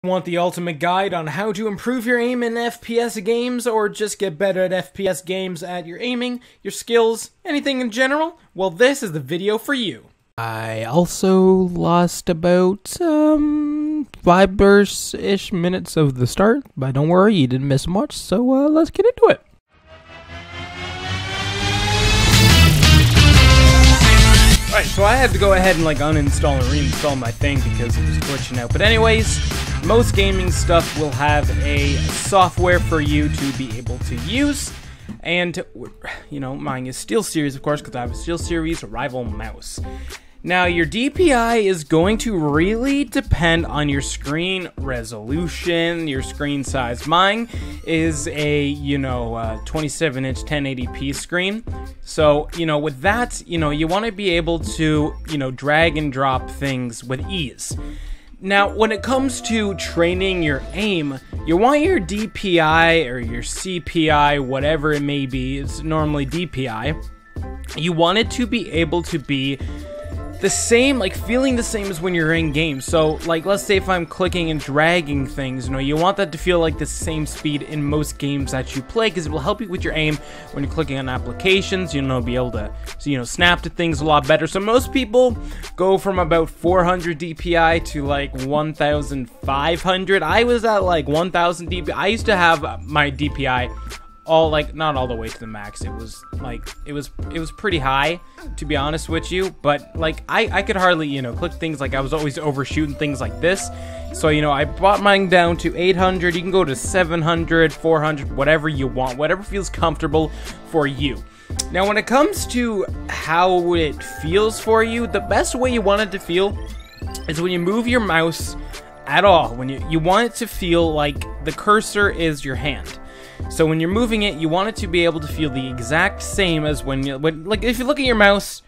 Want the ultimate guide on how to improve your aim in FPS games, or just get better at FPS games at your aiming, your skills, anything in general? Well, this is the video for you. I also lost about 5-ish minutes of the start, but don't worry, you didn't miss much, so let's get into it. Alright, so I had to go ahead and uninstall and reinstall my thing because it was glitching out. But anyways, most gaming stuff will have a software for you to be able to use. And, you know, mine is SteelSeries, of course, because I have a SteelSeries rival mouse. Now, your DPI is going to really depend on your screen resolution, your screen size. Mine is a, 27-inch 1080p screen. So, with that, you want to be able to, drag and drop things with ease. Now, when it comes to training your aim, you want your DPI or your CPI, whatever it may be, it's normally DPI, you want it to be able to be the same, feeling the same as when you're in game. So, let's say if I'm clicking and dragging things, you want that to feel like the same speed in most games that you play, because it will help you with your aim when you're clicking on applications, be able to, snap to things a lot better. So most people go from about 400 DPI to 1,500. I was at 1,000 DPI. I used to have my DPI all not all the way to the max. It was it was pretty high, to be honest with you, but I could hardly click things. I was always overshooting things like this. So I brought mine down to 800. You can go to 700, 400, whatever you want, whatever feels comfortable for you. Now, when it comes to how it feels for you, the best way you want it to feel is when you move your mouse at all. When you want it to feel like the cursor is your hand. So when you're moving it, you want it to be able to feel the exact same as when if you look at your mouse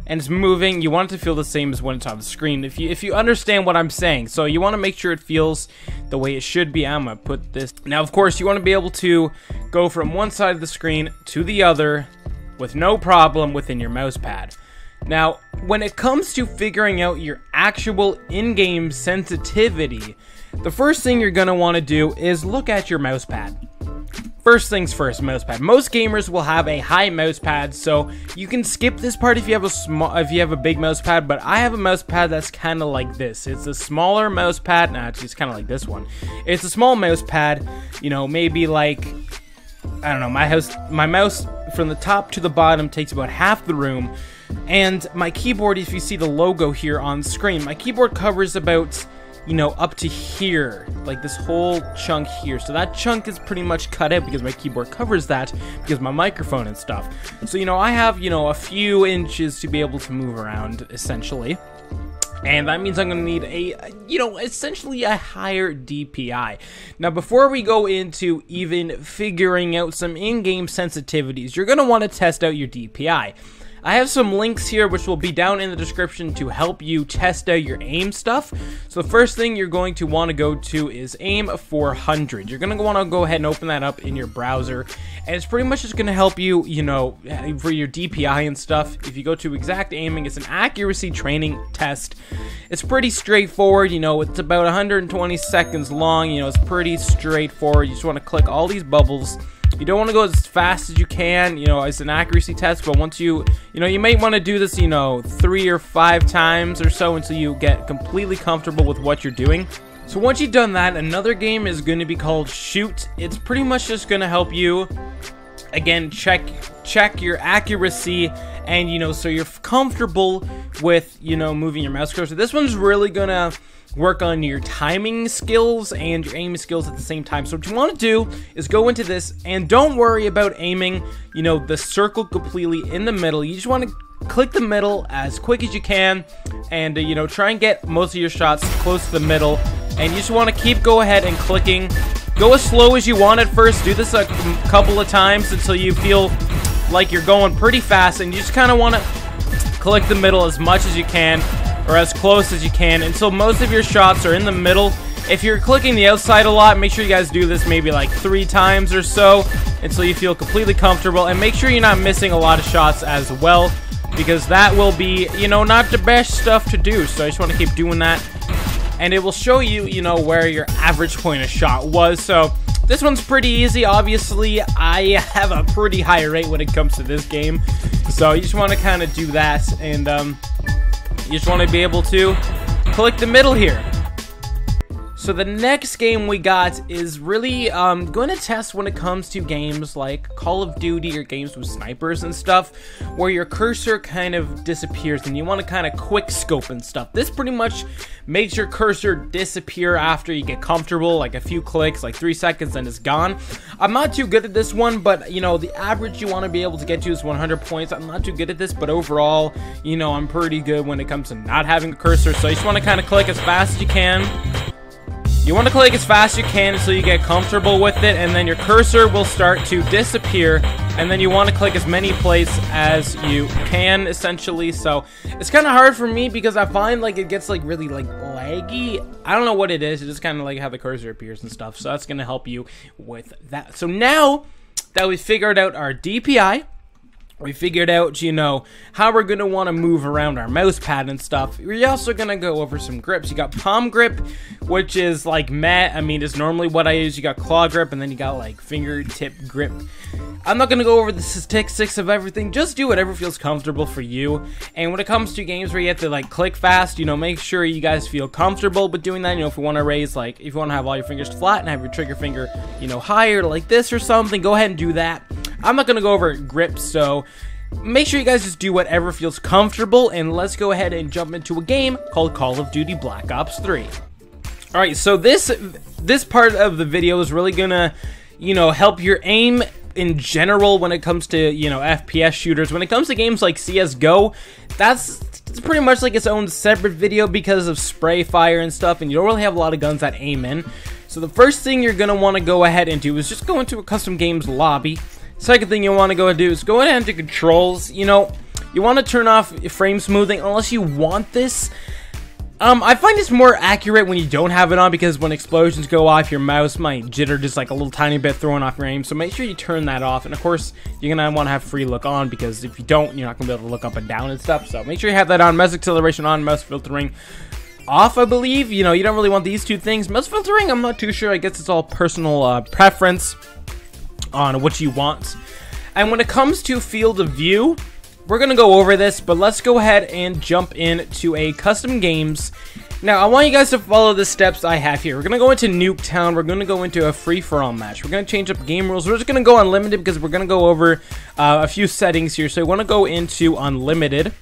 and it's moving, you want it to feel the same as when it's on the screen. If you understand what I'm saying. So you want to make sure it feels the way it should be. I'm gonna put this. Now, of course, you want to be able to go from one side of the screen to the other with no problem within your mouse pad. Now, when it comes to figuring out your actual in-game sensitivity, the first thing you're gonna want to do is look at your mouse pad. First things first, mouse pad. Most gamers will have a high mouse pad, so you can skip this part if you have a big mouse pad. But I have a mouse pad that's kind of like this. It's a smaller mouse pad. Nah, it's kind of like this one. It's a small mouse pad. Maybe I don't know. My mouse from the top to the bottom takes about half the room, and my keyboard, if you see the logo here on screen, my keyboard covers about up to here, this whole chunk here. So that chunk is pretty much cut out because my keyboard covers that because of my microphone and stuff. So, I have, a few inches to be able to move around, essentially. And that means I'm going to need essentially a higher DPI. Now, before we go into even figuring out some in-game sensitivities, you're going to want to test out your DPI. I have some links here which will be down in the description to help you test out your aim stuff. So the first thing you're going to want to go to is aim 400. You're going to want to go ahead and open that up in your browser, and it's pretty much just going to help you, for your DPI and stuff. If you go to exact aiming, it's an accuracy training test. It's pretty straightforward. It's about 120 seconds long. It's pretty straightforward. You just want to click all these bubbles. You don't want to go as fast as you can, it's an accuracy test, but once you might want to do this, 3 or 5 times or so until you get completely comfortable with what you're doing. So once you've done that, another game is going to be called Shoot. It's pretty much just going to help you, again, check your accuracy and, so you're comfortable with, moving your mouse cursor. This one's really going to work on your timing skills and your aiming skills at the same time. So what you want to do is go into this and don't worry about aiming, the circle completely in the middle. You just want to click the middle as quick as you can and, try and get most of your shots close to the middle. And you just want to go ahead and clicking. Go as slow as you want at first. Do this a couple of times until you feel like you're going pretty fast. And you just kind of want to click the middle as much as you can, or as close as you can, until most of your shots are in the middle. If you're clicking the outside a lot, make sure you guys do this maybe 3 times or so until you feel completely comfortable, and make sure you're not missing a lot of shots as well, because that will be, not the best stuff to do. So I just want to keep doing that. and it will show you, you know, where your average point of shot was. So this one's pretty easy. Obviously, I have a pretty high rate when it comes to this game, so you just want to kind of do that, and you just want to be able to click the middle here. So the next game we got is really going to test when it comes to games like Call of Duty or games with snipers and stuff, where your cursor kind of disappears and you want to kind of quick scope and stuff. This pretty much makes your cursor disappear after you get comfortable, like a few clicks, like 3 seconds, and it's gone. I'm not too good at this one, but you know, the average you want to be able to get to is 100 points. I'm not too good at this, but overall, you know, I'm pretty good when it comes to not having a cursor. So you just want to kind of click as fast as you can. You want to click as fast as you can until you get comfortable with it, and then your cursor will start to disappear, and then you want to click as many places as you can, essentially. So it's kind of hard for me because I find like it gets like really like laggy. I don't know what it is. It's just kind of like how the cursor appears and stuff. So that's going to help you with that. So now that we figured out our DPI, we figured out, you know, how we're going to want to move around our mouse pad and stuff. We're also going to go over some grips. You got palm grip, which is like meh. I mean, it's normally what I use. You got claw grip, and then you got like fingertip grip. I'm not going to go over the statistics of everything. Just do whatever feels comfortable for you. And when it comes to games where you have to like click fast, you know, make sure you guys feel comfortable with doing that. You know, if you want to raise, like, if you want to have all your fingers flat and have your trigger finger, you know, higher like this or something, go ahead and do that. I'm not going to go over grips, so make sure you guys just do whatever feels comfortable, and let's go ahead and jump into a game called Call of Duty Black Ops 3. Alright, so this part of the video is really going to, you know, help your aim in general when it comes to, you know, FPS shooters. When it comes to games like CSGO, it's pretty much like its own separate video because of spray fire and stuff, and you don't really have a lot of guns that aim in. So the first thing you're going to want to go ahead and do is just go into a custom games lobby. Second thing you want to go and do is go ahead into controls. You know, you want to turn off frame smoothing unless you want this. I find it's more accurate when you don't have it on, because when explosions go off, your mouse might jitter just like a little tiny bit, throwing off your aim. So make sure you turn that off. And of course, you're going to want to have free look on, because if you don't, you're not going to be able to look up and down and stuff. So make sure you have that on. Mouse acceleration on, mouse filtering off, I believe. You know, you don't really want these two things. Mouse filtering, I'm not too sure. I guess it's all personal preference on what you want. And when it comes to field of view, we're gonna go over this, but let's go ahead and jump into a custom games. Now I want you guys to follow the steps I have here. We're gonna go into Nuketown. We're gonna go into a free-for-all match. We're gonna change up game rules. We're just gonna go unlimited because we're gonna go over a few settings here. So you want to go into unlimited,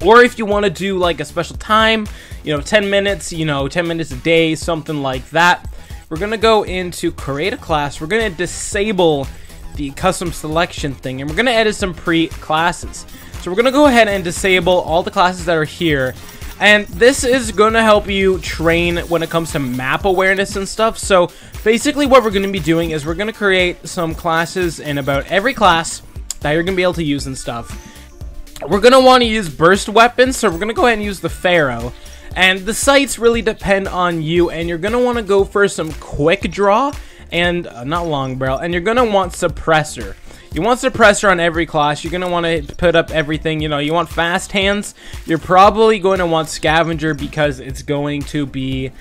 or if you want to do like a special time, you know, 10 minutes, you know, 10 minutes a day, something like that. We're going to go into create a class. We're going to disable the custom selection thing, and we're going to edit some pre-classes. So we're going to go ahead and disable all the classes that are here. And this is going to help you train when it comes to map awareness and stuff. So basically what we're going to be doing is we're going to create some classes in about every class that you're going to be able to use and stuff. We're going to want to use burst weapons, so we're going to go ahead and use the Pharaoh. And the sights really depend on you, and you're going to want to go for some quick draw and not long barrel, and you're going to want suppressor. You want suppressor on every class. You're going to want to put up everything. You know, you want fast hands. You're probably going to want scavenger because it's going to be,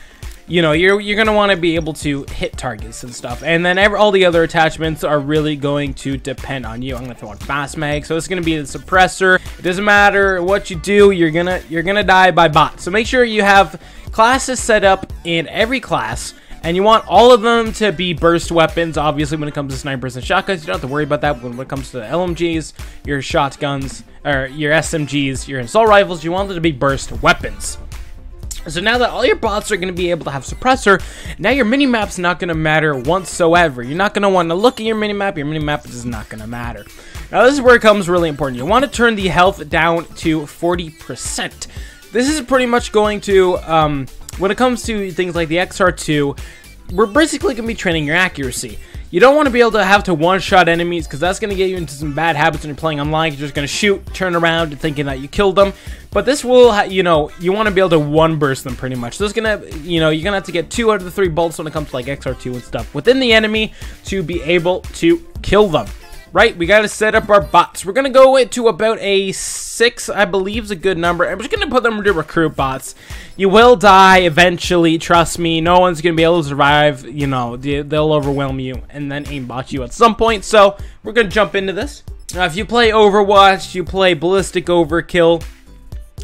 you know, you're going to want to be able to hit targets and stuff. And then all the other attachments are really going to depend on you. I'm going to throw on fast mag, so it's going to be the suppressor. It doesn't matter what you do, you're going to die by bot. So make sure you have classes set up in every class, and you want all of them to be burst weapons. Obviously, when it comes to snipers and shotguns, you don't have to worry about that. When it comes to the LMGs, your shotguns, or your SMGs, your assault rifles, you want them to be burst weapons. So now that all your bots are going to be able to have suppressor, now your minimap's not going to matter whatsoever. You're not going to want to look at your minimap. Your minimap is not going to matter. Now this is where it comes really important. You want to turn the health down to 40%. This is pretty much going to, when it comes to things like the XR2, we're basically going to be training your accuracy. You don't want to be able to have to one-shot enemies, because that's going to get you into some bad habits when you're playing online. You're just going to shoot, turn around, thinking that you killed them. But this will, you know, you want to be able to one-burst them pretty much. So it's going to, you know, you're going to have to get 2 out of the 3 bolts when it comes to like XR2 and stuff within the enemy to be able to kill them. right? We got to set up our bots. We're going to go into about a 6, I believe is a good number. I'm just going to put them into recruit bots. You will die eventually, trust me. No one's going to be able to survive. You know, they'll overwhelm you and then aimbot you at some point. So we're going to jump into this. Now, if you play Overwatch, you play Ballistic Overkill,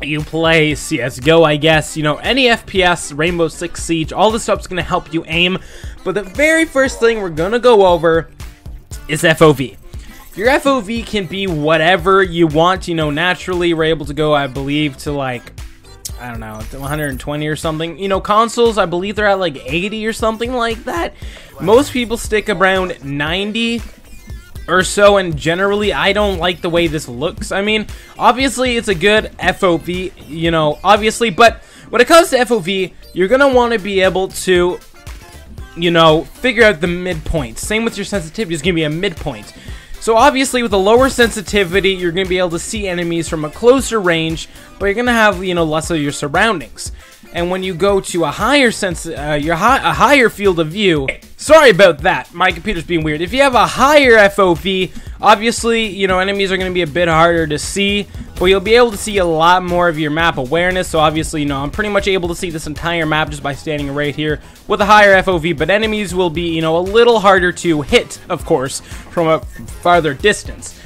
you play CSGO, I guess, you know, any FPS, Rainbow Six Siege, all this stuff's going to help you aim. But the very first thing we're going to go over is FOV. Your FOV can be whatever you want. You know, naturally, we're able to go, I believe, to like, I don't know, 120 or something. You know, consoles, I believe they're at like 80 or something like that. Most people stick around 90 or so, and generally I don't like the way this looks. I mean, obviously it's a good FOV, you know, obviously, but when it comes to FOV, you're gonna want to be able to, you know, figure out the midpoint. Same with your sensitivity, it's gonna be a midpoint. So obviously with a lower sensitivity, you're gonna be able to see enemies from a closer range, but you're gonna have, you know, less of your surroundings. And when you go to a higher a higher field of view, sorry about that, my computer's being weird. If you have a higher FOV, obviously, you know, enemies are going to be a bit harder to see, but you'll be able to see a lot more of your map awareness. So obviously, you know, I'm pretty much able to see this entire map just by standing right here with a higher FOV, but enemies will be, you know, a little harder to hit, of course, from a farther distance.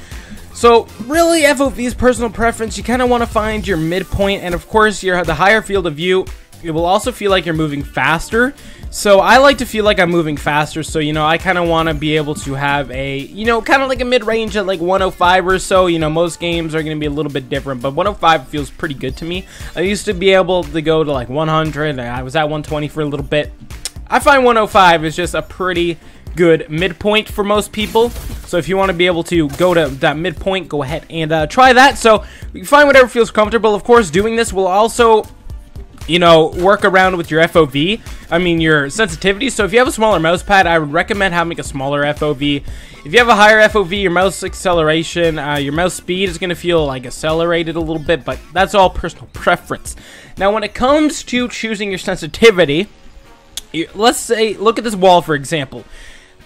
So really, FOV is personal preference. You kind of want to find your midpoint, and of course, the higher field of view, it will also feel like you're moving faster. So I like to feel like I'm moving faster, so, you know, I kind of want to be able to have a, you know, kind of like a mid-range at like 105 or so. You know, most games are going to be a little bit different, but 105 feels pretty good to me. I used to be able to go to like 100, I was at 120 for a little bit. I find 105 is just a pretty good midpoint for most people. So if you want to be able to go to that midpoint, go ahead and try that. So you can find whatever feels comfortable. Of course, doing this will also, you know, work around with your FOV, I mean your sensitivity. So if you have a smaller mouse pad, I would recommend having a smaller FOV. If you have a higher FOV, your mouse acceleration, your mouse speed is going to feel like accelerated a little bit, but that's all personal preference. Now when it comes to choosing your sensitivity, let's say, look at this wall for example.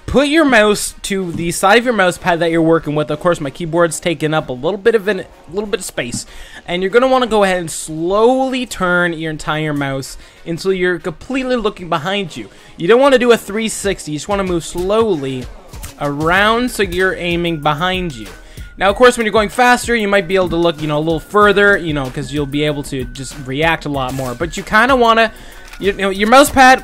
Put your mouse to the side of your mouse pad that you're working with. Of course, my keyboard's taking up a little bit of space, and you're gonna want to go ahead and slowly turn your entire mouse until you're completely looking behind you. You don't want to do a 360. You just want to move slowly around so you're aiming behind you. Now, of course, when you're going faster, you might be able to look, you know, a little further, you know, because you'll be able to just react a lot more. But you kind of want to, you know, your mouse pad,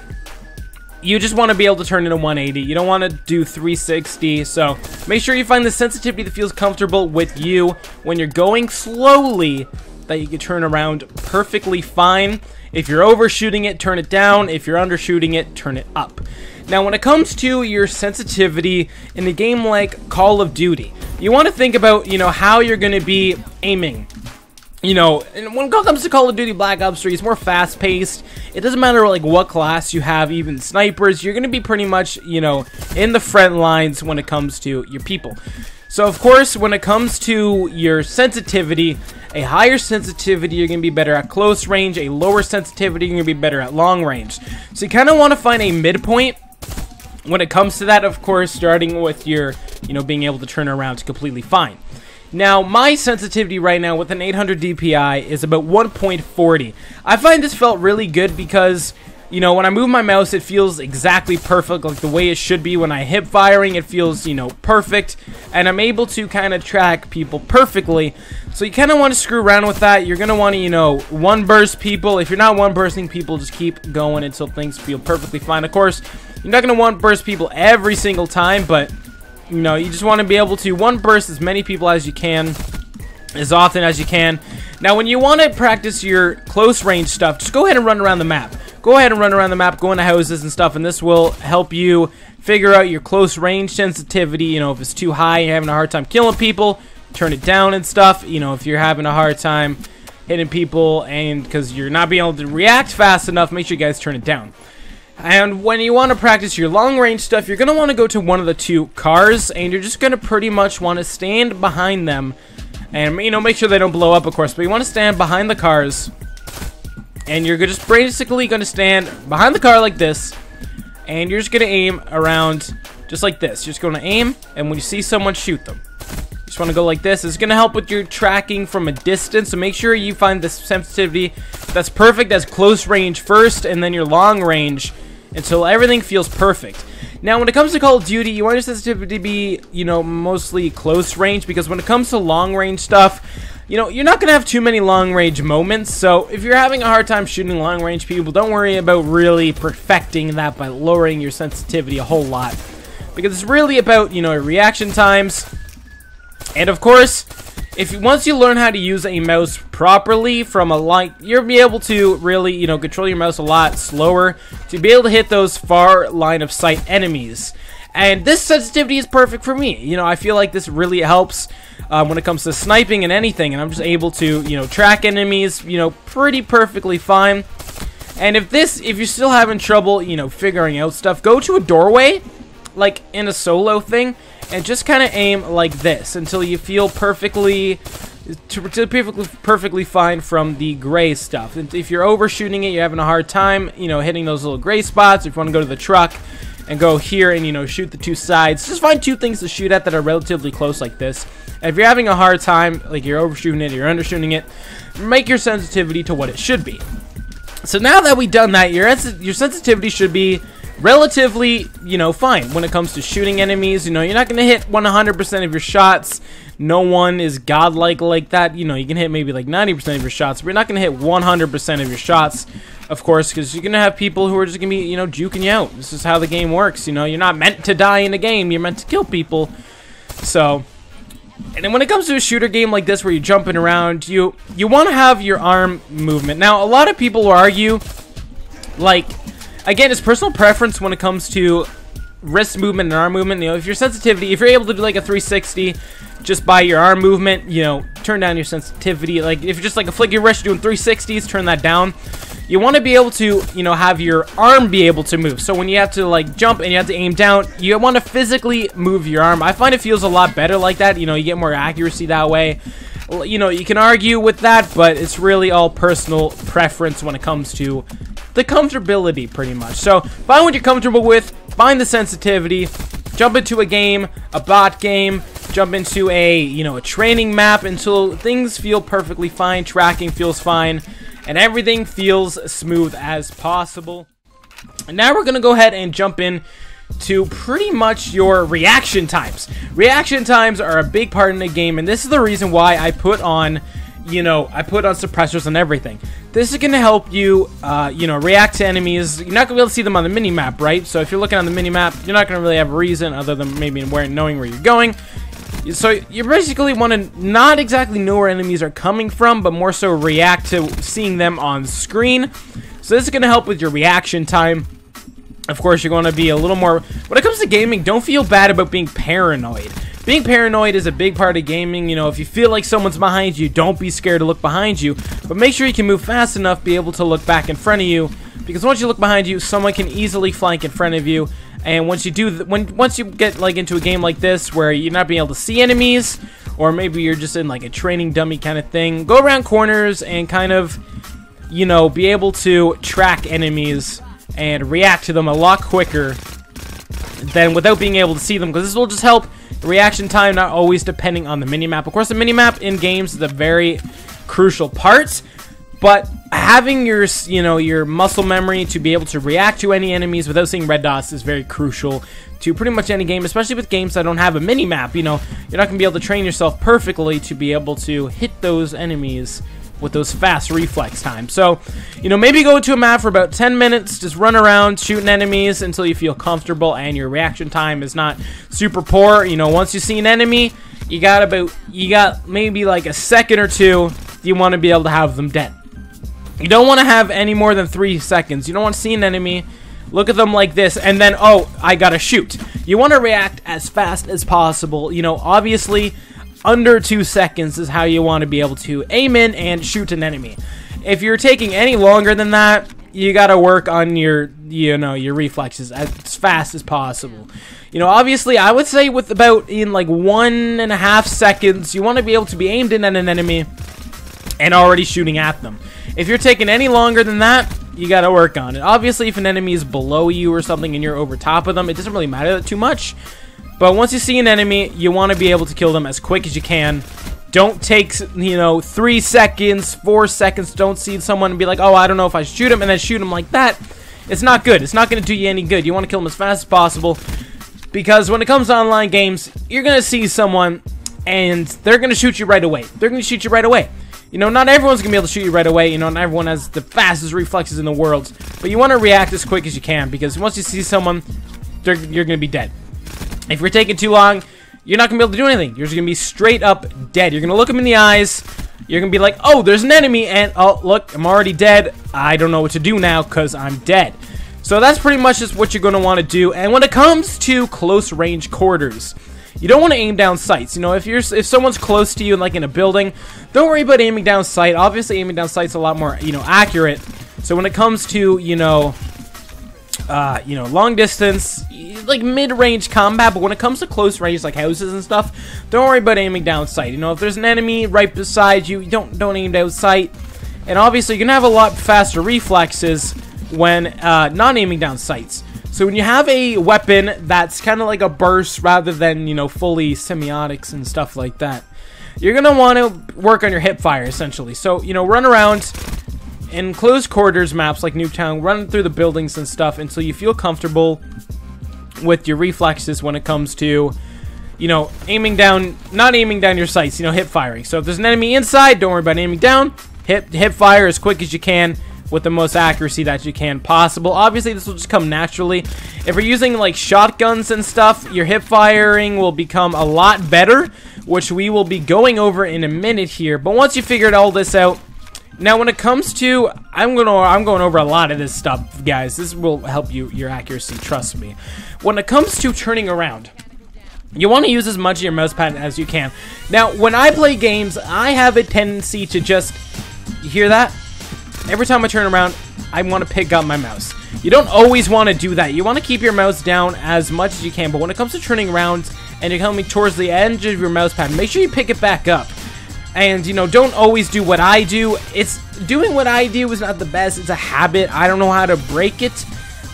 you just want to be able to turn it to 180. You don't want to do 360. So make sure you find the sensitivity that feels comfortable with you when you're going slowly, that you can turn around perfectly fine. If you're overshooting it, turn it down. If you're undershooting it, turn it up. Now, when it comes to your sensitivity in a game like Call of Duty, you want to think about, you know, how you're going to be aiming. You know, and when it comes to Call of Duty Black Ops 3, it's more fast-paced. It doesn't matter, like, what class you have, even snipers. You're going to be pretty much, you know, in the front lines when it comes to your people. So, of course, when it comes to your sensitivity, a higher sensitivity, you're going to be better at close range. A lower sensitivity, you're going to be better at long range. So you kind of want to find a midpoint when it comes to that, of course, starting with your, you know, being able to turn around completely fine. Now, my sensitivity right now with an 800 DPI is about 1.40. I find this felt really good because, you know, when I move my mouse, it feels exactly perfect, like the way it should be. When I hip firing, it feels, you know, perfect, and I'm able to kind of track people perfectly. So you kind of want to screw around with that. You're going to want to, you know, one burst people. If you're not one bursting people, just keep going until things feel perfectly fine. Of course, you're not going to one burst people every single time, but you know, you just want to be able to one burst as many people as you can, as often as you can. Now, when you want to practice your close range stuff, just go ahead and run around the map. Go ahead and run around the map, go into houses and stuff, and this will help you figure out your close range sensitivity. You know, if it's too high, you're having a hard time killing people, turn it down and stuff. You know, if you're having a hard time hitting people and because you're not being able to react fast enough, make sure you guys turn it down. And when you want to practice your long range stuff, you're going to want to go to one of the two cars, and you're just going to pretty much want to stand behind them and, you know, make sure they don't blow up, of course, but you want to stand behind the cars, and you're just basically going to stand behind the car like this, and you're just going to aim around just like this. You're just going to aim, and when you see someone, shoot them. just want to go like this. It's going to help with your tracking from a distance, so make sure you find the sensitivity that's perfect as close range first, and then your long range until everything feels perfect. Now, when it comes to Call of Duty, you want your sensitivity to be, you know, mostly close range, because when it comes to long range stuff, you know, you're not going to have too many long range moments. So if you're having a hard time shooting long range people, don't worry about really perfecting that by lowering your sensitivity a whole lot, because it's really about, you know, reaction times. And of course, once you learn how to use a mouse properly from a light, you'll be able to really, you know, control your mouse a lot slower to be able to hit those far line of sight enemies. And this sensitivity is perfect for me. You know, I feel like this really helps when it comes to sniping and anything, and I'm just able to, you know, track enemies, you know, pretty perfectly fine. And if you're still having trouble, you know, figuring out stuff, go to a doorway, like in a solo thing, and just kind of aim like this until you feel perfectly fine from the gray stuff. And if you're overshooting it, you're having a hard time, you know, hitting those little gray spots. If you want to go to the truck and go here and, you know, shoot the two sides, just find two things to shoot at that are relatively close like this. And if you're having a hard time, like you're overshooting it, you're undershooting it, make your sensitivity to what it should be. So now that we've done that, your sensitivity should be relatively, you know, fine when it comes to shooting enemies. You know, you're not going to hit 100% of your shots. No one is godlike like that. You know, you can hit maybe like 90% of your shots, but you're not going to hit 100% of your shots, of course, because you're going to have people who are just going to be, you know, juking you out. This is how the game works. You know, you're not meant to die in a game. You're meant to kill people. So, and then when it comes to a shooter game like this where you're jumping around, you want to have your arm movement. Now, a lot of people will argue, like, again, it's personal preference when it comes to wrist movement and arm movement. You know, if your sensitivity, if you're able to do like a 360 just by your arm movement, you know, turn down your sensitivity. Like, if you're just like a flick your wrist doing 360s, turn that down. You want to be able to, you know, have your arm be able to move. So when you have to like jump and you have to aim down, you want to physically move your arm. I find it feels a lot better like that. You know, you get more accuracy that way. You know, you can argue with that, but it's really all personal preference when it comes to the comfortability, pretty much. So find what you're comfortable with, find the sensitivity, jump into a game, a bot game, jump into a, you know, a training map until things feel perfectly fine, tracking feels fine, and everything feels smooth as possible. And now we're gonna go ahead and jump in to pretty much your reaction times. Reaction times are a big part in the game, and this is the reason why I put on, you know, suppressors and everything. This is going to help you, you know, react to enemies. You're not going to be able to see them on the mini-map, right? So if you're looking on the mini-map, you're not going to really have a reason other than maybe knowing where you're going. So you basically want to not exactly know where enemies are coming from, but more so react to seeing them on screen. So this is going to help with your reaction time. Of course, you're going to be a little more... When it comes to gaming, don't feel bad about being paranoid. Being paranoid is a big part of gaming. You know, if you feel like someone's behind you, don't be scared to look behind you. But make sure you can move fast enough, be able to look back in front of you. Because once you look behind you, someone can easily flank in front of you. And once you do, once you get like into a game like this where you're not being able to see enemies, or maybe you're just in like a training dummy kind of thing, go around corners and kind of, you know, be able to track enemies and react to them a lot quicker than without being able to see them, because this will just help reaction time, not always depending on the minimap. Of course, the minimap in games is a very crucial part, but having your, you know, your muscle memory to be able to react to any enemies without seeing red dots is very crucial to pretty much any game, especially with games that don't have a minimap. You know, you're not going to be able to train yourself perfectly to be able to hit those enemies with those fast reflex times. So, you know, maybe go to a map for about 10 minutes, just run around shooting enemies until you feel comfortable and your reaction time is not super poor. You know, once you see an enemy, you got maybe like a second or two, you want to be able to have them dead. You don't want to have any more than 3 seconds. You don't want to see an enemy, look at them like this, and then, oh, I gotta shoot. You want to react as fast as possible. You know, obviously, under 2 seconds is how you want to be able to aim in and shoot an enemy. If you're taking any longer than that, you gotta work on your, you know, your reflexes as fast as possible. You know, obviously, I would say with about in like 1.5 seconds, you want to be able to be aimed in at an enemy and already shooting at them. If you're taking any longer than that, you gotta work on it. Obviously, if an enemy is below you or something and you're over top of them, it doesn't really matter too much. But once you see an enemy, you want to be able to kill them as quick as you can. Don't take, 3 seconds, 4 seconds. Don't see someone and be like, oh, I don't know if I should shoot him, and then shoot him like that. It's not good. It's not going to do you any good. You want to kill them as fast as possible, because when it comes to online games, you're going to see someone, and they're going to shoot you right away. They're going to shoot you right away. Not everyone's going to be able to shoot you right away. Not everyone has the fastest reflexes in the world. But you want to react as quick as you can, because once you see someone, you're going to be dead. If you're taking too long, you're not going to be able to do anything. You're just going to be straight up dead. You're going to look them in the eyes. You're going to be like, oh, there's an enemy, and oh, look, I'm already dead. I don't know what to do now because I'm dead. So that's pretty much just what you're going to want to do. And when it comes to close range quarters, you don't want to aim down sights. If someone's close to you, like in a building, don't worry about aiming down sight. Obviously, aiming down sight's a lot more, accurate. So when it comes to, long distance, like mid-range combat, but when it comes to close range, like houses and stuff, don't worry about aiming down sight. If there's an enemy right beside you, don't aim down sight. And obviously, you're gonna have a lot faster reflexes when not aiming down sights. So when you have a weapon that's kind of like a burst rather than, fully semiotics and stuff like that, you're gonna want to work on your hip fire essentially. So, run around in close quarters maps like Nuketown, run through the buildings and stuff until you feel comfortable with your reflexes when it comes to, not aiming down your sights, hip firing. So if there's an enemy inside, don't worry about aiming down. Hip fire as quick as you can with the most accuracy that you can possible. Obviously, this will just come naturally. If you're using like shotguns and stuff, your hip firing will become a lot better, which we will be going over in a minute here. But once you figured all this out, now when it comes to, I'm going over a lot of this stuff, guys. This will help your accuracy, trust me. When it comes to turning around, you want to use as much of your mouse pad as you can. Now, when I play games, I have a tendency to just, you hear that? Every time I turn around, I want to pick up my mouse. You don't always want to do that. You want to keep your mouse down as much as you can, but when it comes to turning around and you're coming towards the edge of your mouse pad, make sure you pick it back up. And, don't always do what I do. Doing what I do is not the best. It's a habit. I don't know how to break it.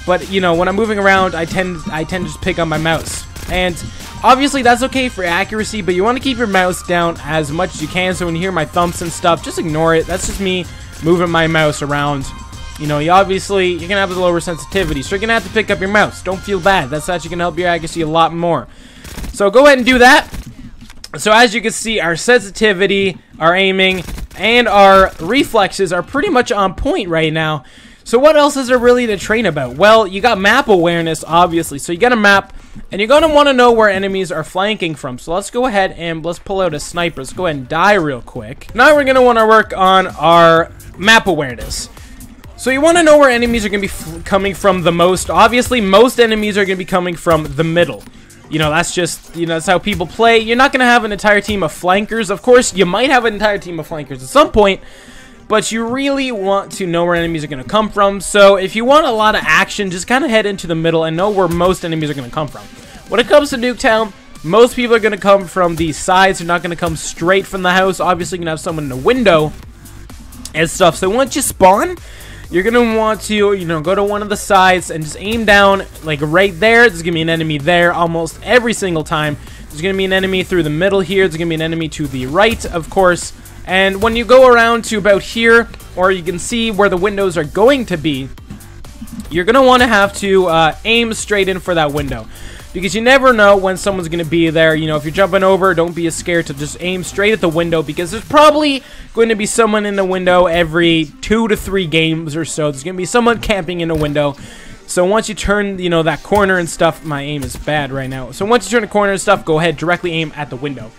But, when I'm moving around, I tend to just pick up my mouse. And obviously, that's okay for accuracy, but you want to keep your mouse down as much as you can. So when you hear my thumps and stuff, just ignore it. That's just me moving my mouse around. You're going to have a lower sensitivity. So you're going to have to pick up your mouse. Don't feel bad. That's actually going to help your accuracy a lot more. So go ahead and do that. So as you can see, our sensitivity, our aiming, and our reflexes are pretty much on point right now. So what else is there really to train about? Well, you got map awareness, obviously. So you got a map, and you're going to want to know where enemies are flanking from. So let's go ahead and let's pull out a sniper. Let's go ahead and die real quick. Now we're going to want to work on our map awareness. So you want to know where enemies are going to be coming from the most. Obviously, most enemies are going to be coming from the middle. That's just, that's how people play. You're not going to have an entire team of flankers. Of course, you might have an entire team of flankers at some point, but you really want to know where enemies are going to come from. So if you want a lot of action, just kind of head into the middle and know where most enemies are going to come from. When it comes to Nuketown, most people are going to come from the sides. They're not going to come straight from the house. Obviously, you're going to have someone in the window and stuff. So once you spawn, you're going to want to, go to one of the sides and just aim down, like right there. There's going to be an enemy there almost every single time. There's going to be an enemy through the middle here. There's going to be an enemy to the right, of course. And when you go around to about here, or you can see where the windows are going to be, you're going to want to have to aim straight in for that window. Because you never know when someone's going to be there. If you're jumping over, don't be scared to just aim straight at the window, because there's probably going to be someone in the window every 2 to 3 games or so. There's going to be someone camping in a window. So once you turn, that corner and stuff, my aim is bad right now. So once you turn the corner and stuff, go ahead, directly aim at the window.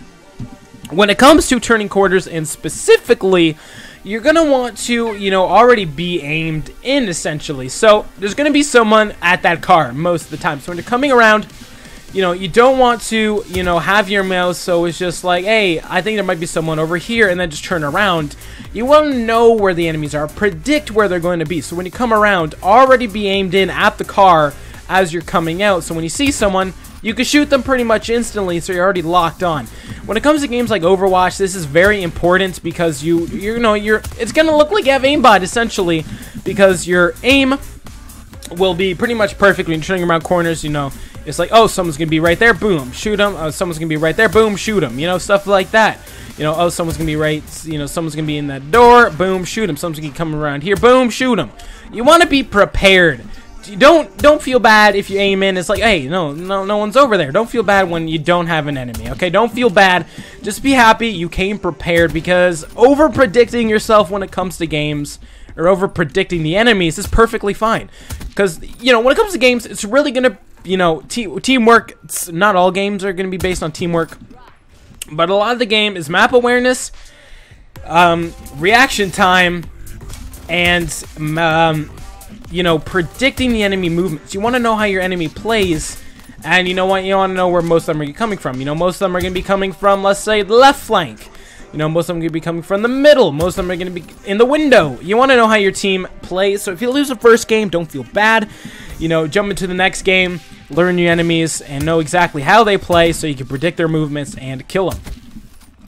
When it comes to turning quarters, and specifically, you're going to want to, already be aimed in, essentially. So there's going to be someone at that car most of the time. So when you're coming around, you don't want to, have your mouse so it's just like, hey, I think there might be someone over here, and then just turn around. You want to know where the enemies are, predict where they're going to be. So when you come around, already be aimed in at the car as you're coming out. So when you see someone, you can shoot them pretty much instantly, so you're already locked on. When it comes to games like Overwatch, this is very important because it's gonna look like you have aimbot essentially, because your aim will be pretty much perfect when you're turning around corners. It's like, oh, someone's gonna be right there, boom, shoot them. Oh, someone's gonna be right there, boom, shoot them. You know, stuff like that. You know, oh, someone's gonna be right, you know, someone's gonna be in that door, boom, shoot him. Someone's gonna be coming around here, boom, shoot him. You want to be prepared. You don't feel bad if you aim in. It's like, hey, no one's over there. Don't feel bad when you don't have an enemy, okay? Don't feel bad. Just be happy you came prepared, because over-predicting yourself when it comes to games, or over-predicting the enemies, is perfectly fine. Because, you know, when it comes to games, it's really gonna, you know, teamwork. Not all games are gonna be based on teamwork, but a lot of the game is map awareness, reaction time, and you know, predicting the enemy movements. You want to know how your enemy plays, and you know what? You want to know where most of them are coming from. You know, most of them are going to be coming from, let's say, the left flank. You know, most of them are going to be coming from the middle. Most of them are going to be in the window. You want to know how your team plays. So if you lose the first game, don't feel bad. You know, jump into the next game, learn your enemies, and know exactly how they play so you can predict their movements and kill them.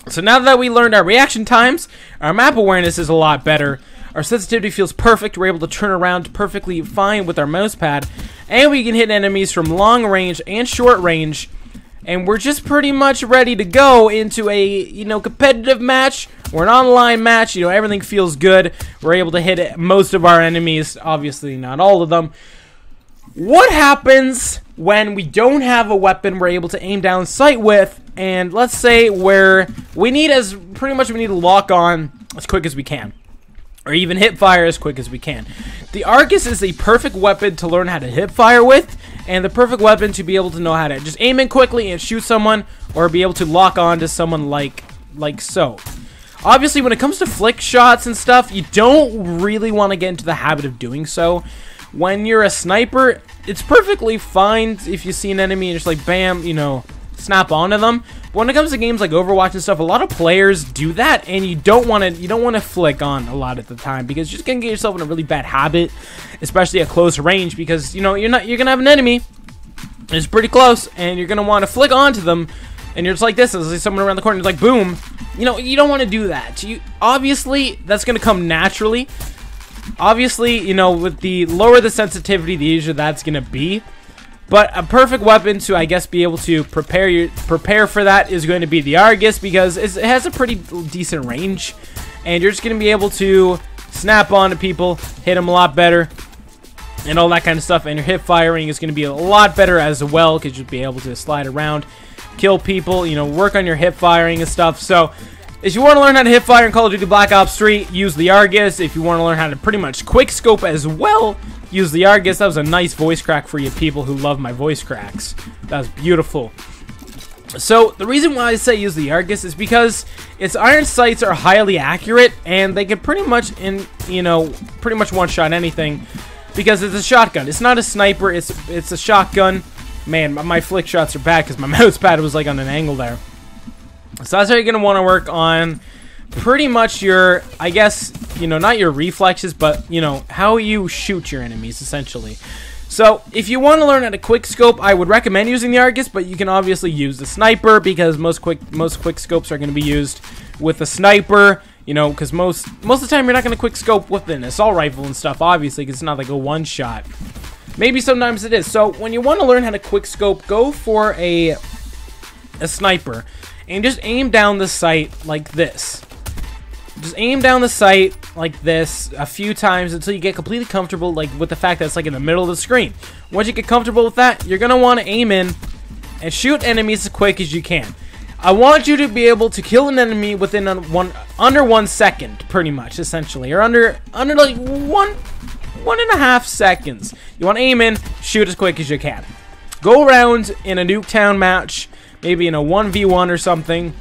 So now that we learned our reaction times, our map awareness is a lot better. Our sensitivity feels perfect. We're able to turn around perfectly fine with our mouse pad. And we can hit enemies from long range and short range. And we're just pretty much ready to go into a, you know, competitive match or an online match. You know, everything feels good. We're able to hit most of our enemies. Obviously, not all of them. What happens when we don't have a weapon we're able to aim down sight with? And let's say where we need to lock on as quick as we can, or even hip fire as quick as we can. The Argus is the perfect weapon to learn how to hip fire with, and the perfect weapon to be able to know how to just aim in quickly and shoot someone, or be able to lock on to someone like so. Obviously, when it comes to flick shots and stuff, you don't really want to get into the habit of doing so. When you're a sniper, it's perfectly fine if you see an enemy and just like bam, you know, snap onto them. But when it comes to games like Overwatch and stuff, a lot of players do that, and you don't want to flick on a lot at the time, because you're just gonna get yourself in a really bad habit, especially at close range, because you know you're gonna have an enemy it's pretty close, and you're gonna want to flick onto them, and you're just like this, there's like someone around the corner, it's like boom. You know, you don't want to do that. Obviously that's gonna come naturally. Obviously, you know, with the lower the sensitivity, the easier that's gonna be. But a perfect weapon to, I guess, be able to prepare for that is going to be the Argus, because it has a pretty decent range, and you're just going to be able to snap onto people, hit them a lot better, and all that kind of stuff. And your hip firing is going to be a lot better as well, because you'll be able to slide around, kill people, you know, work on your hip firing and stuff. So if you want to learn how to hip fire in Call of Duty Black Ops 3, use the Argus. If you want to learn how to pretty much quick scope as well, use the Argus. That was a nice voice crack for you people who love my voice cracks. That was beautiful. So the reason why I say use the Argus is because its iron sights are highly accurate, and they can pretty much one-shot anything, because it's a shotgun. It's not a sniper. It's a shotgun. Man, my flick shots are bad because my mouse pad was like on an angle there. So that's how you're gonna want to work on pretty much your, I guess, you know, not your reflexes, but, you know, how you shoot your enemies, essentially. So, if you want to learn how to quick scope, I would recommend using the Argus, but you can obviously use the sniper, because most quick scopes are going to be used with the sniper, you know, because most of the time you're not going to quick scope with an assault rifle and stuff, obviously, because it's not like a one-shot. Maybe sometimes it is. So, when you want to learn how to quick scope, go for a sniper, and just aim down the sight like this. Just aim down the sight like this a few times until you get completely comfortable, like with the fact that it's like in the middle of the screen. Once you get comfortable with that, you're gonna want to aim in and shoot enemies as quick as you can. I want you to be able to kill an enemy within under 1 second, pretty much, essentially, or under like one and a half seconds. You want to aim in, shoot as quick as you can. Go around in a Nuketown match, maybe in a 1v1 or something.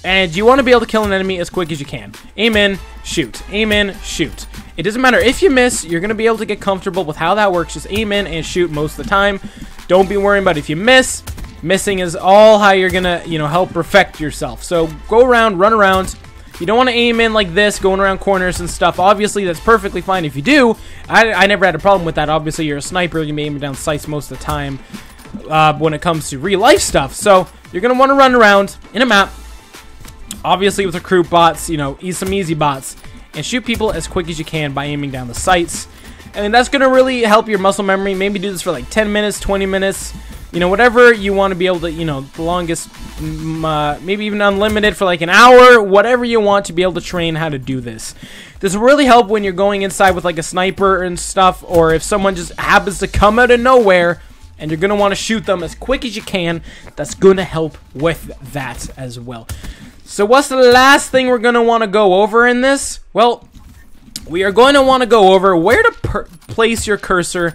And you want to be able to kill an enemy as quick as you can. Aim in, shoot. Aim in, shoot. It doesn't matter if you miss, you're going to be able to get comfortable with how that works. Just aim in and shoot most of the time. Don't be worrying about if you miss. Missing is all how you're going to, you know, help perfect yourself. So go around, run around. You don't want to aim in like this, going around corners and stuff. Obviously, that's perfectly fine if you do. I never had a problem with that. Obviously, you're a sniper. You may aim down sights most of the time when it comes to real life stuff. So you're going to want to run around in a map. Obviously, with recruit bots, you know, some easy bots, and shoot people as quick as you can by aiming down the sights. And that's going to really help your muscle memory. Maybe do this for like 10 minutes, 20 minutes. you know, whatever you want to be able to, you know, the longest, maybe even unlimited for like an hour, whatever you want to be able to train how to do this. This will really help when you're going inside with like a sniper and stuff, or if someone just happens to come out of nowhere and you're going to want to shoot them as quick as you can. That's going to help with that as well. So what's the last thing we're going to want to go over in this? Well, we are going to want to go over where to place your cursor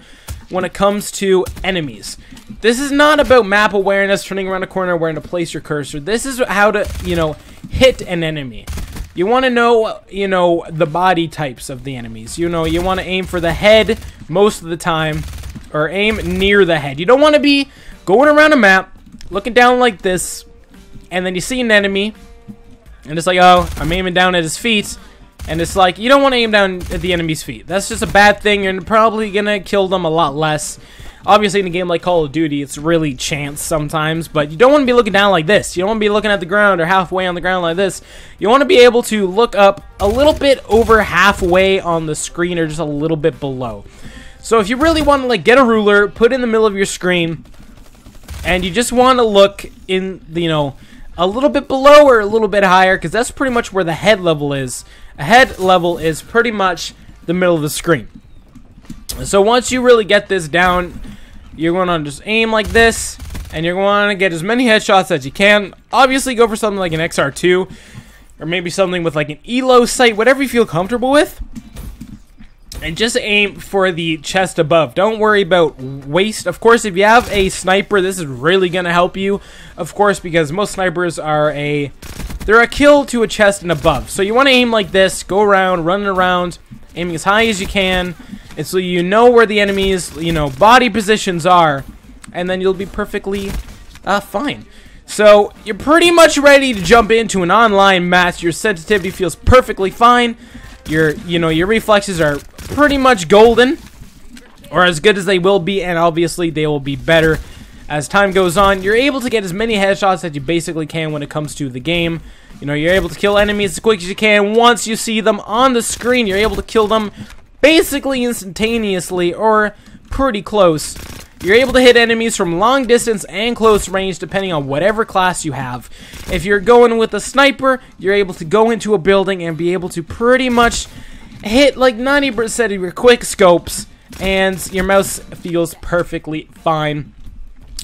when it comes to enemies. This is not about map awareness, turning around a corner, where to place your cursor. This is how to, you know, hit an enemy. You want to know, you know, the body types of the enemies. You know, you want to aim for the head most of the time, or aim near the head. You don't want to be going around a map, looking down like this, and then you see an enemy, and it's like, oh, I'm aiming down at his feet. And it's like, you don't want to aim down at the enemy's feet. That's just a bad thing. You're probably going to kill them a lot less. Obviously, in a game like Call of Duty, it's really chance sometimes. But you don't want to be looking down like this. You don't want to be looking at the ground or halfway on the ground like this. You want to be able to look up a little bit over halfway on the screen, or just a little bit below. So if you really want to like get a ruler, put it in the middle of your screen, and you just want to look in, you know, a little bit below or a little bit higher, because that's pretty much where the head level is. A head level is pretty much the middle of the screen. So once you really get this down, you're going to just aim like this, and you're going to get as many headshots as you can. Obviously, go for something like an XR2, or maybe something with like an ELO sight, whatever you feel comfortable with. And just aim for the chest above. Don't worry about waist. Of course, if you have a sniper, this is really going to help you. Of course, because most snipers are they're a kill to a chest and above. So you want to aim like this, go around, running around, aiming as high as you can, and so you know where the enemy's, you know, body positions are, and then you'll be perfectly fine. So you're pretty much ready to jump into an online match. Your sensitivity feels perfectly fine. Your reflexes are pretty much golden, or as good as they will be, and obviously they will be better as time goes on. You're able to get as many headshots as you basically can when it comes to the game. You know, you're able to kill enemies as quick as you can. Once you see them on the screen, you're able to kill them basically instantaneously, or pretty close. You're able to hit enemies from long distance and close range, depending on whatever class you have. If you're going with a sniper, you're able to go into a building and be able to pretty much hit like 90% of your quick scopes, and your mouse feels perfectly fine.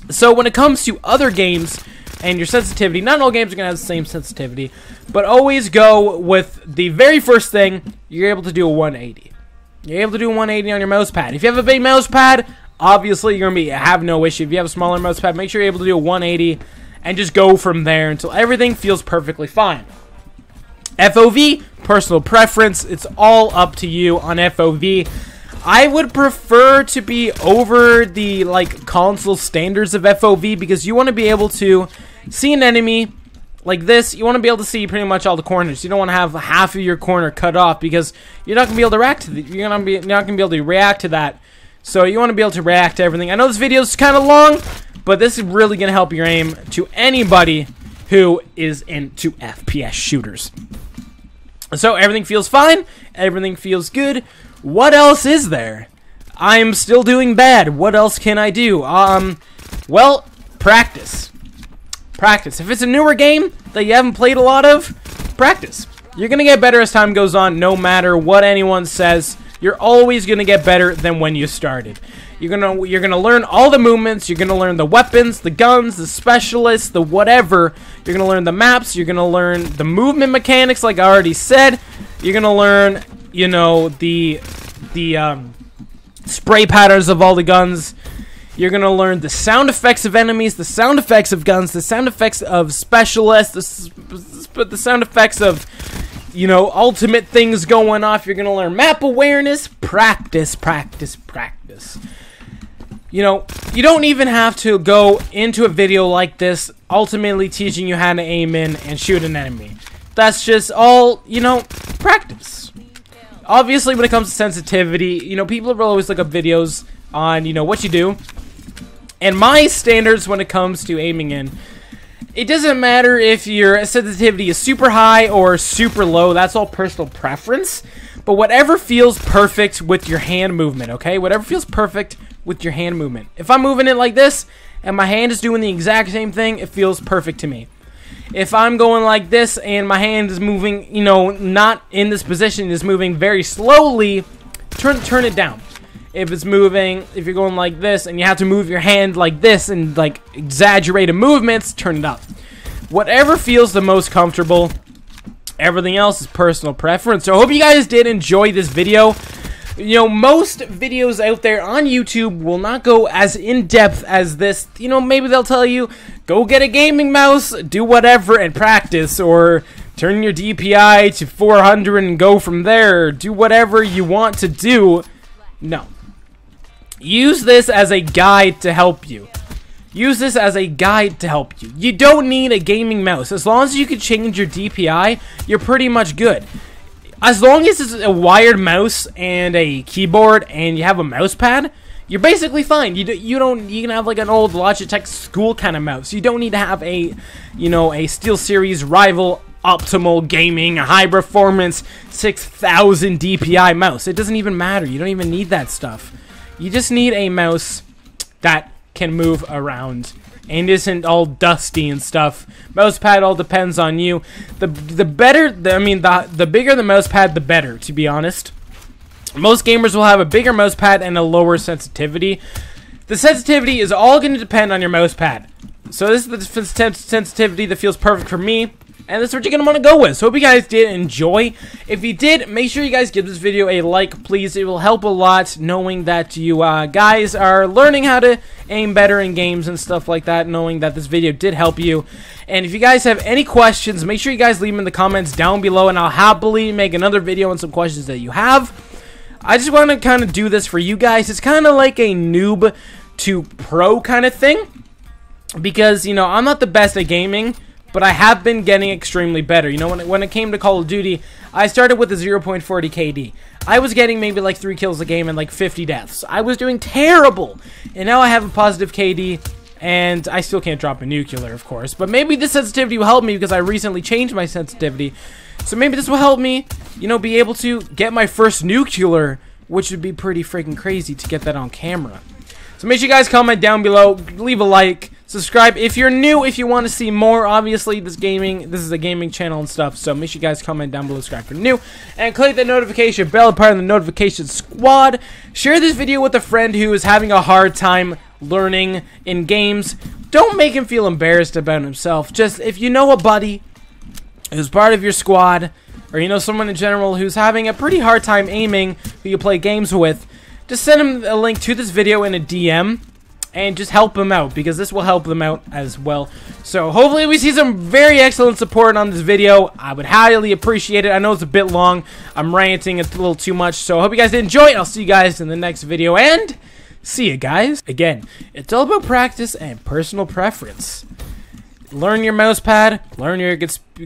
So when it comes to other games and your sensitivity, not all games are going to have the same sensitivity, but always go with the very first thing. You're able to do a 180. You're able to do a 180 on your mouse pad. If you have a big mouse pad, obviously you're going to have no issue. If you have a smaller mouse pad, make sure you're able to do a 180 and just go from there until everything feels perfectly fine. FOV, personal preference. It's all up to you on FOV. I would prefer to be over the like console standards of FOV, because you want to be able to see an enemy like this. You want to be able to see pretty much all the corners. You don't want to have half of your corner cut off, because you're not going to be able to react to you're not going to be able to react to that. So you want to be able to react to everything. I know this video is kind of long, but this is really going to help your aim to anybody who is into FPS shooters. So everything feels fine. Everything feels good. What else is there? I'm still doing bad. What else can I do? Well, practice. Practice. If it's a newer game that you haven't played a lot of, practice. You're going to get better as time goes on, no matter what anyone says. You're always going to get better than when you started. You're gonna learn all the movements. You're gonna learn the weapons, the guns, the specialists, the whatever. You're gonna learn the maps. You're gonna learn the movement mechanics, like I already said. You're gonna learn, you know, the spray patterns of all the guns. You're gonna learn the sound effects of enemies, the sound effects of guns, the sound effects of specialists, the sound effects of, you know, ultimate things going off. You're gonna learn map awareness. Practice, practice, practice. You know, you don't even have to go into a video like this ultimately teaching you how to aim in and shoot an enemy. That's just all, you know, practice. Obviously, when it comes to sensitivity, you know, people will always look up videos on, you know, what you do. And my standards when it comes to aiming in, it doesn't matter if your sensitivity is super high or super low. That's all personal preference. But whatever feels perfect with your hand movement, okay? Whatever feels perfect with your hand movement. If I'm moving it like this and my hand is doing the exact same thing, it feels perfect to me. If I'm going like this and my hand is moving, you know, not in this position, is moving very slowly, turn it down. If it's moving, if you're going like this and you have to move your hand like this and like exaggerated movements, turn it up. Whatever feels the most comfortable. Everything else is personal preference. So I hope you guys did enjoy this video. You know, most videos out there on YouTube will not go as in-depth as this. You know, maybe they'll tell you, go get a gaming mouse, do whatever, and practice, or turn your DPI to 400 and go from there. Do whatever you want to do. No. Use this as a guide to help you. Use this as a guide to help you. You don't need a gaming mouse. As long as you can change your DPI, you're pretty much good. As long as it's a wired mouse and a keyboard and you have a mouse pad, you're basically fine. You can have like an old Logitech school kind of mouse. You don't need to have a, you know, a SteelSeries Rival optimal gaming high performance 6000 DPI mouse. It doesn't even matter. You don't even need that stuff. You just need a mouse that can move around and isn't all dusty and stuff. Mouse pad all depends on you. The bigger the mouse pad, the better, to be honest. Most gamers will have a bigger mouse pad and a lower sensitivity. The sensitivity is all going to depend on your mouse pad. So this is the sensitivity that feels perfect for me, and that's what you're going to want to go with. So hope you guys did enjoy. If you did, make sure you guys give this video a like, please. It will help a lot knowing that you guys are learning how to aim better in games and stuff like that, knowing that this video did help you. And if you guys have any questions, make sure you guys leave them in the comments down below, and I'll happily make another video on some questions that you have. I just want to kind of do this for you guys. It's kind of like a noob to pro kind of thing, because, you know, I'm not the best at gaming, but I have been getting extremely better. You know, when it came to Call of Duty, I started with a 0.40 KD. I was getting maybe like 3 kills a game and like 50 deaths. I was doing terrible. And now I have a positive KD, and I still can't drop a nuclear, of course. But maybe this sensitivity will help me because I recently changed my sensitivity. So maybe this will help me, you know, be able to get my first nuclear, which would be pretty freaking crazy to get that on camera. So make sure you guys comment down below, leave a like, subscribe if you're new, if you want to see more. Obviously, this is a gaming channel and stuff, so make sure you guys comment down below, subscribe if you're new, and click the notification bell, part of the notification squad. Share this video with a friend who is having a hard time learning in games. Don't make him feel embarrassed about himself. Just, if you know a buddy who's part of your squad, or you know someone in general who's having a pretty hard time aiming, who you play games with, just send him a link to this video in a DM, and just help them out, because this will help them out as well. So hopefully we see some very excellent support on this video. I would highly appreciate it. I know it's a bit long. I'm ranting a little too much, so I hope you guys did enjoy it. I'll see you guys in the next video, and see you guys. Again, it's all about practice and personal preference. Learn your mouse pad, learn your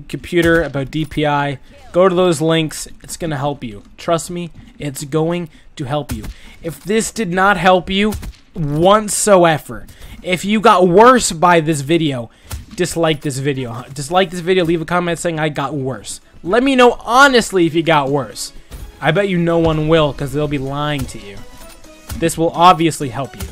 computer about DPI. Go to those links. It's going to help you. Trust me, it's going to help you. If this did not help you whatsoever, if you got worse by this video, dislike this video. Dislike this video. Leave a comment saying I got worse. Let me know honestly if you got worse. I bet you no one will, because they'll be lying to you. This will obviously help you.